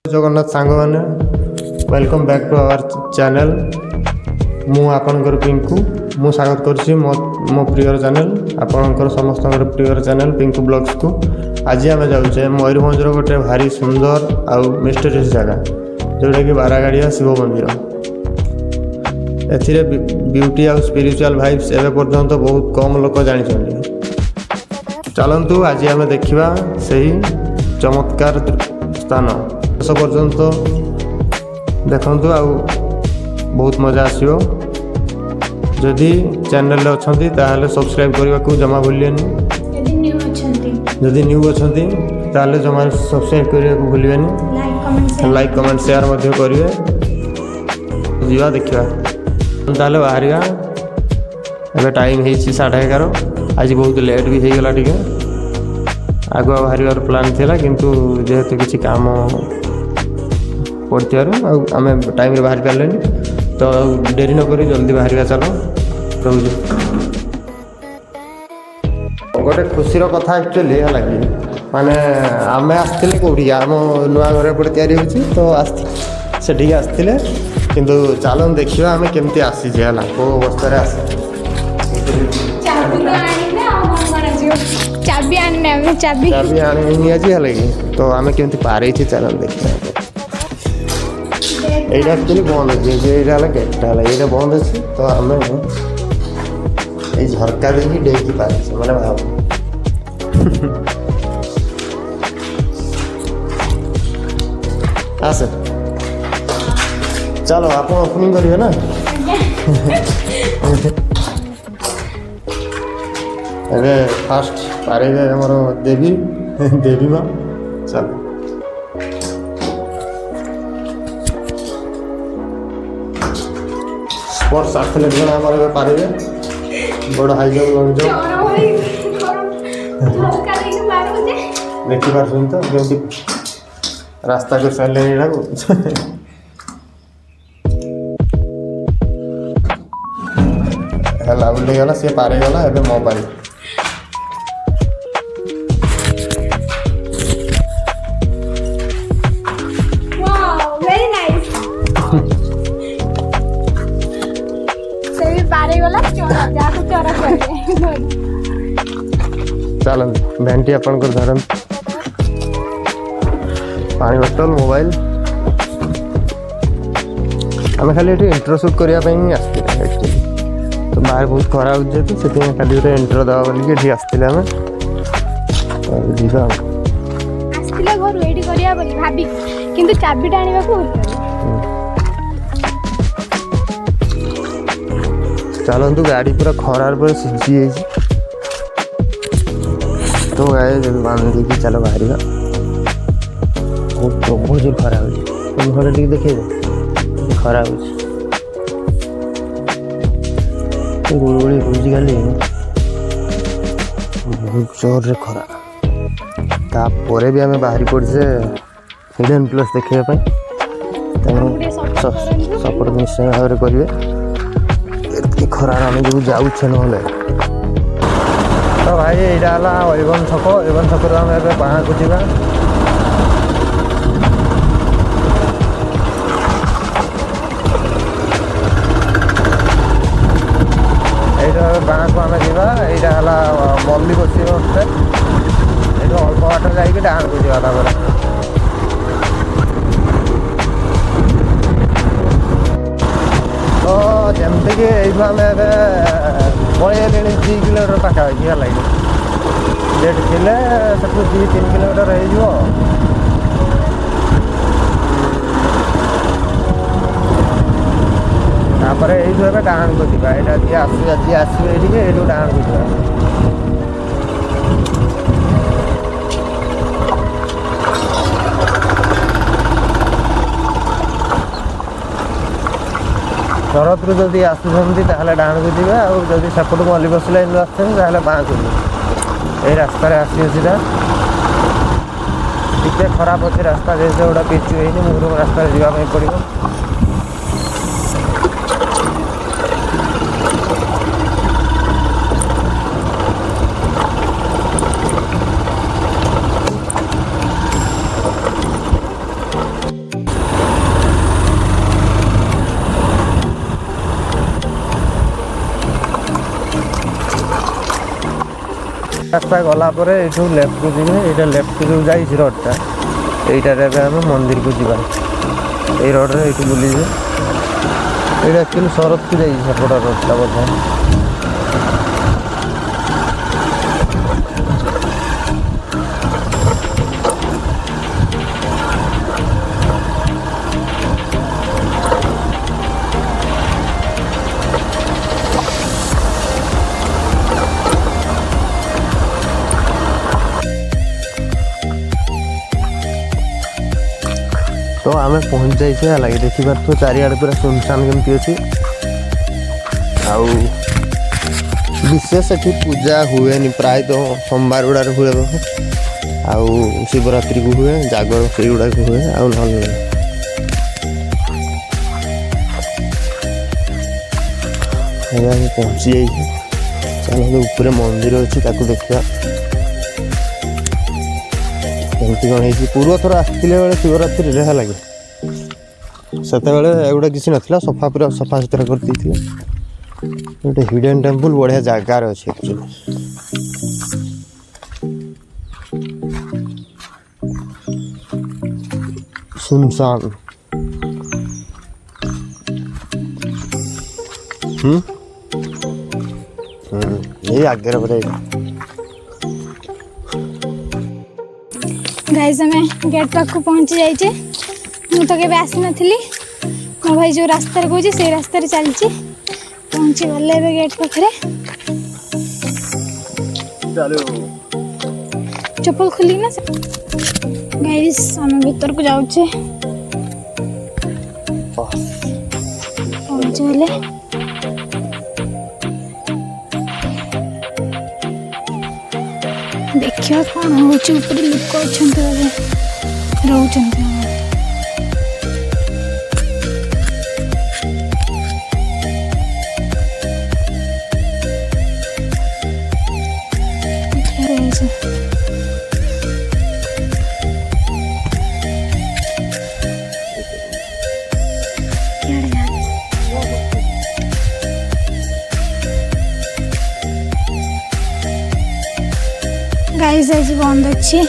जगन्नाथ सांग मैंने welcome back to our channel. मु आपनकर पिंकू मु स्वागत करुँची मो प्रियर चैनल आपनकर समस्त प्रियर चैनल पिंकू ब्लॉग्स को। आज आम जाऊे मयूरभंजर गोटे भारी सुंदर आउ मिस्टेरियस जगह जोटा कि बारागाड़िया शिव मंदिर। ए ब्यूटी आउ स्पिरिचुअल वाइब्स एवं पर्यंत बहुत कम लोक जानी। चलतु आज आम देखा से चमत्कार स्थान शेष पर्यंत देखु आउ बहुत मजा आसो। जदि चैनल अच्छा सब्सक्राइब करने को जमा भूलेनि। जदि न्यू अच्छा जमा सब्सक्राइब करने को भूलेनि। लाइक कमेंट शेयर करेंगे। जीवा देखा ताले बाहर ए टाइम हो 11:30। आज बहुत लेट भी हो गला टे आगुआ बाहर प्लान था किंतु जेहेतु किसी काम पड़ो आम टाइम बाहर पारे तो डेरी नक जल्दी बाहर चलो रोज। गोटे खुशीर कथा एक्चुअली है लगे माने आम आसते कौटी आम नुआ घर एपटे तैयारी होती तो से आसते किंतु चलो देखा आम केमती आसीचे है कौ अवस्था आस चाबी आने चाबी आनी आज है तो आम केमती पारे चल देखा। यहाँ एक्चुअली बंद अच्छे ये गेटा ये बंद अच्छे तो आम झरका देखिए डेकी पारे मैंने भाव आस चलो आप ओपनिंग करेंगे ना। अरे फास्ट पारे आमर देवी देवी माँ चलो स्पोर्ट्स एथलीट जन आम पारे बड़ हाई जंप लंग जंप देखी पार्सन तो जमी रास्ता कर सारे यहाँ बुले गला सी पारे गला ए मोबाइल चल भैंटी अपन धरन पानी बोतल मोबाइल आम खाली इंट्रो शूट करने आसते तो बाहर बहुत खरा हो जेतु से खाली गोटे इंट्रो दवा बोलिए आसते आम चाबीटा चलतु गाड़ी पूरा खरार पर सीझी तो गाय बांध देकी चलो बाहर बहुत जोर खरा हो घर टे देखे खरा हो गुड़ी हूँ खाली बहुत जोर रे खरा तापर भी आम बाहरी पड़े हिडन प्लेस देखापी सपोर्ट निश्चय भाव करेंगे खरार आम जो जाऊे ना तो भाई यहाँ है एवन छक आम ए बाँ को जा बाँ को आम जा यहाँ मल्ली बस ये अल्प बाट जा डाण को जा तो जमती कि आम पलैले 3 किलोमीटर पाखापाखि है लगे डेट थे से 2-3 किलोमीटर हो ये डाण को जा यहाँ जी आसवे ये डाण को जा शरत्रु जदि आसुँच डाण को जी आदि सेपट मल्ली बस लाइन आसते बाँ को यही रास्त आसी सीधा टे खराब अच्छे रास्ता जैसे गोटा पिचु है मुहूर्त रास्ता जावाई पड़ो। रास्ता गला परे एठू लेफ्ट को जीवे एटा लेफ्ट को जो जाई रोडटा एटारे एबे हम मंदिर को जीवा ए रोड रे एठू बुली जे एटा एक्चुअली शरत को जाई सेपट रोडटा बोधे तो आम पहुँच जाइए लगे देखिए तो चारिआडे पूरा सुनसान केमती अच्छी आउ विशेष एटी पूजा हुए प्राय तो सोमवार गुड़ार हुए आउ शिवरात्रि को हुए जागर से गुड़ा हुए आउ ना पहुँची जाइए चलो ऊपर मंदिर अच्छी देखा केमती कौन है पूर्व थर आसते बेले शिवरात्रि है लगे से एगुड़ा किसी नाला सफा पूरा सफा सुतरा कर गोटे हिडन टेम्पल बढ़िया जगार अच्छे एक्चुअली सुनसान ये आगे बोले गाइस हमें गेट पाक को पहुँची जाइए मु तो केबे आसी नथिली मो भाई जो रास्ता रे कहूँ से रास्ता रे चलची पहुँची गले एबे गेट पाखरे चप्पल खुली ना गाइस हम भीतर को जाउछे पहुँच गले देखिए कौन हो लोक अच्छा रोच गाइस आज बंद अच्छी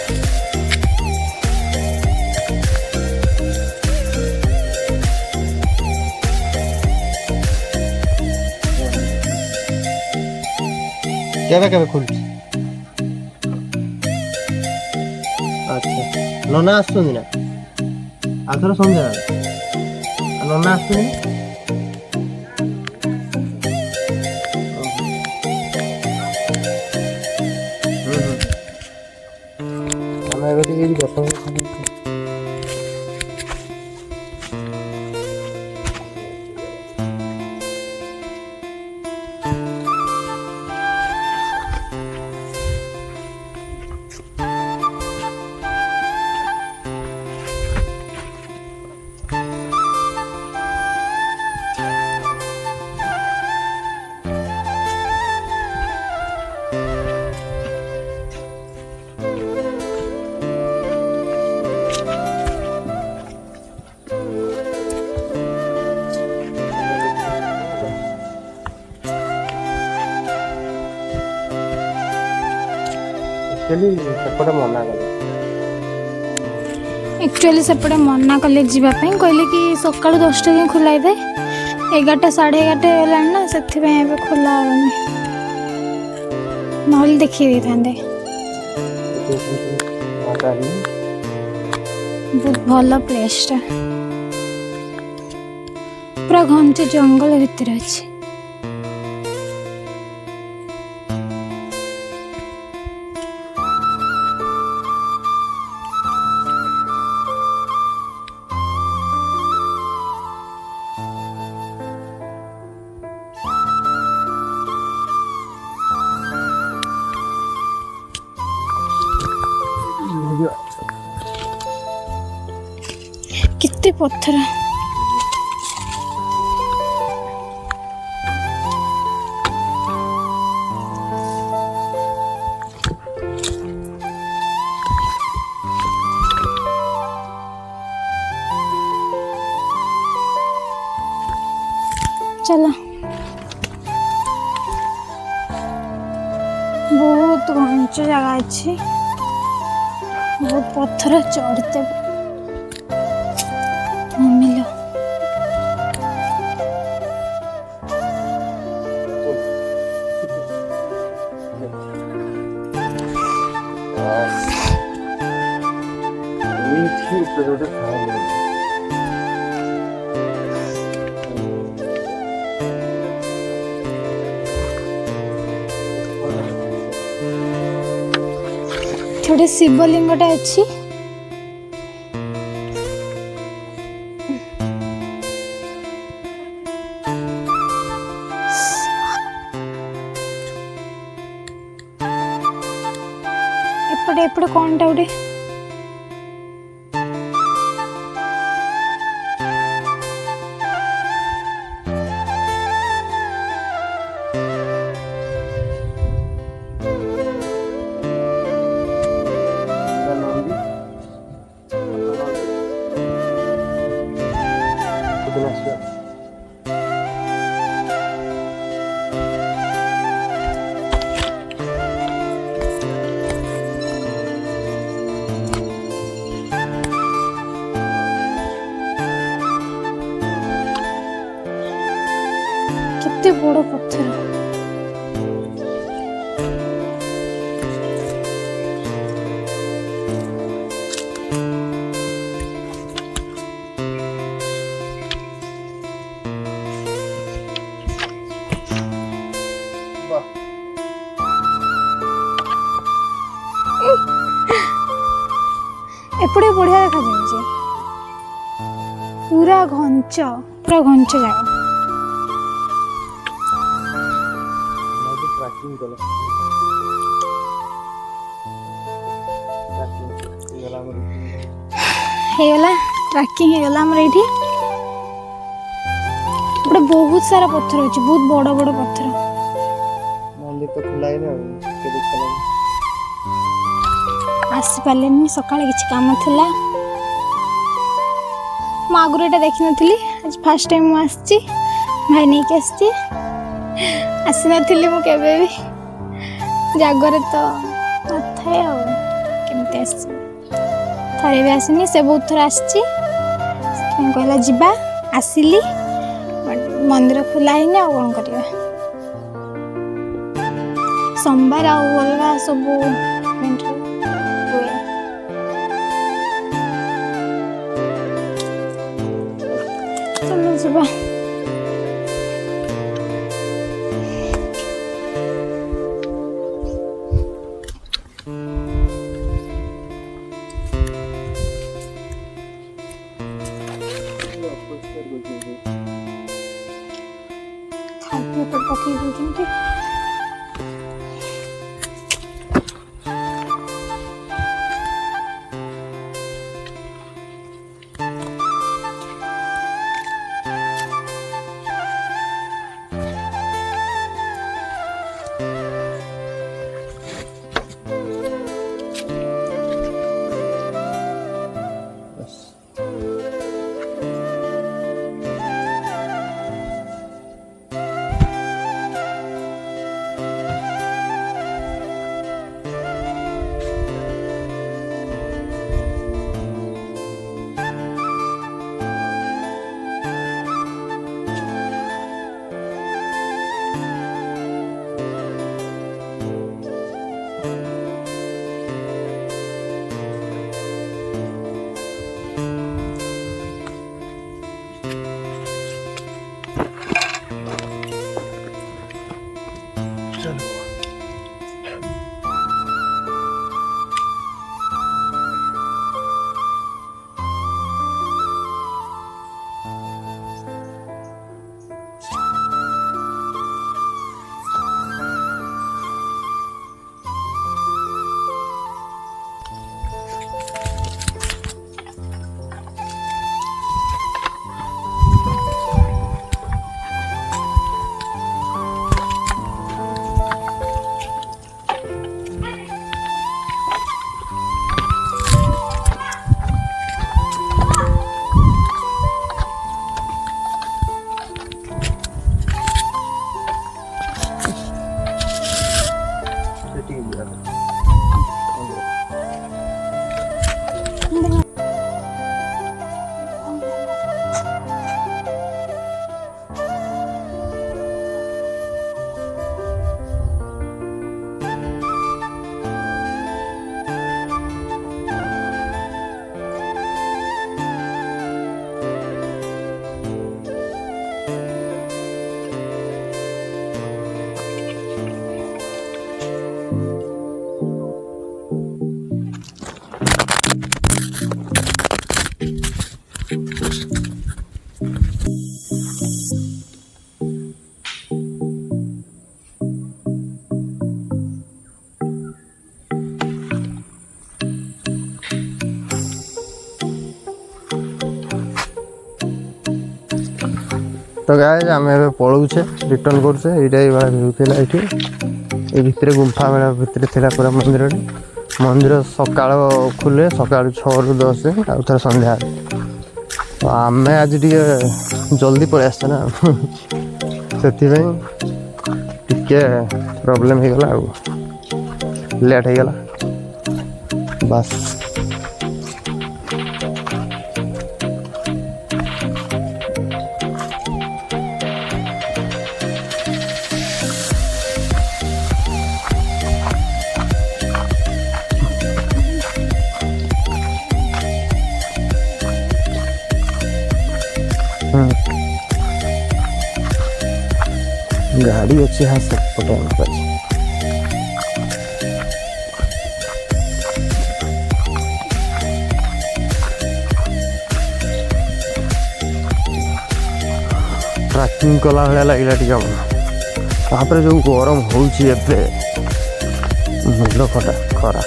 केबे खुल अच्छा नना आसुनी ना आथर संध्या नना आसुनी एक्चुअली सेपटे मना कले जीवाई कहले कि सका 10टा जाए खोल दे 11टा 11:30 होगा ना से खोला ना देखिए दे बहुत भल प्लेसटा पूरा घंटे जंगल भितर अच्छे कितने पत्थर चलो बहुत घंच जगह अच्छी बहुत पत्थर चढ़ते मिल गोटे शिवलिंगटे अच्छी एपटे एपटे कौन टा गोटे केते बड़ पत्थर एपटे बढ़िया देखा जाए पूरा घंच जगह हेला ट्रैकिंग हेला हमर एठी बड़ा बहुत सारा पत्थर अछि बहुत बड़ बड़ पत्थर मंदिर तो खुला ही ना के देखला आसी पालेनी सकाळे किछ काम थिला मागुरेटा देखि नथिली आज फर्स्ट टाइम मु आछी भाई नै के आछी आसी नथिली मु केबे भी जागरे तो नथाय आ केमते आछी थरे भी आसनी से बहुत थर आसी कहला जीवा आसिली मंदिर खुला ही ना कौन करवा सोमवार अलगा सब चलो जीवा पेपर पकई देते तो गाइस आम ए पलाऊे रिटर्न करुचे यहाँ भ्यू था ये भितर गुंफा मेला भितर थी पूरा मंदिर मंदिर सका खुले सका 6 ରୁ 10 आउ थे संध्या तो आम आज टे जल्दी पलि आसचे ना से टिके प्रॉब्लम हो गला लेट हो गला बस गाड़ी अच्छी हाँ सपटे ट्रैकिंग कला भाया लगे टी तापर जो गरम हो मुंड फटा खरा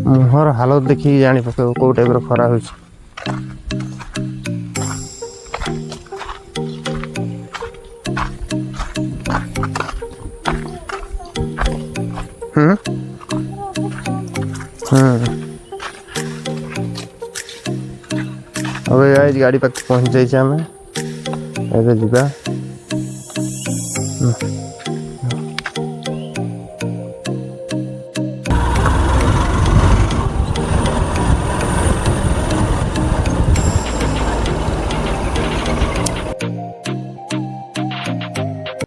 मुहर हालत देखिए जानी पके कौ टाइप खरा हो अब आज गाड़ी पाख पहुँच जाइए आम ए